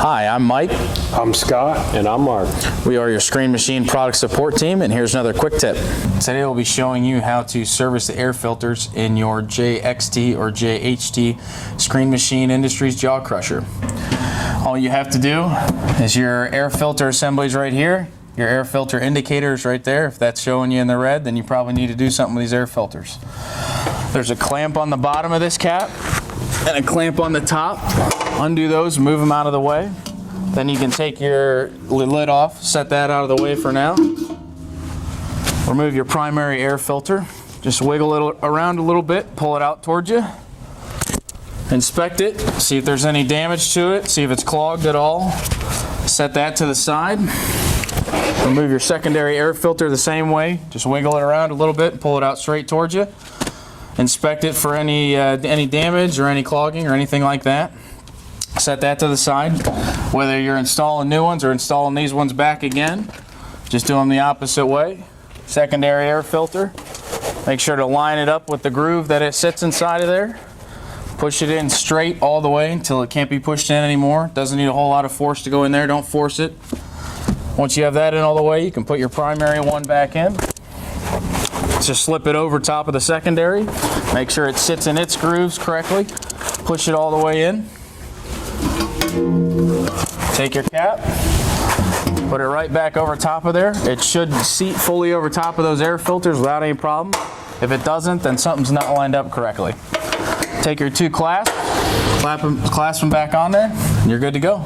Hi, I'm Mike. I'm Scott. And I'm Mark. We are your screen machine product support team, and here's another quick tip. Today we'll be showing you how to service the air filters in your JXT or JHT Screen Machine Industries jaw crusher. All you have to do is your air filter assemblies right here, your air filter indicators right there. If that's showing you in the red, then you probably need to do something with these air filters. There's a clamp on the bottom of this cap and a clamp on the top. Undo those, move them out of the way. Then you can take your lid off, set that out of the way for now. Remove your primary air filter. Just wiggle it around a little bit, pull it out towards you. Inspect it, see if there's any damage to it, see if it's clogged at all. Set that to the side. Remove your secondary air filter the same way. Just wiggle it around a little bit and pull it out straight towards you. Inspect it for any damage or any clogging or anything like that. Set that to the side. Whether you're installing new ones or installing these ones back again, just do them the opposite way. Secondary air filter. Make sure to line it up with the groove that it sits inside of there. Push it in straight all the way until it can't be pushed in anymore. Doesn't need a whole lot of force to go in there. Don't force it. Once you have that in all the way, you can put your primary one back in. Just slip it over top of the secondary. Make sure it sits in its grooves correctly. Push it all the way in. Take your cap, put it right back over top of there. It should seat fully over top of those air filters without any problem. If it doesn't, then something's not lined up correctly. Take your two clasps, clasp them back on there, and you're good to go.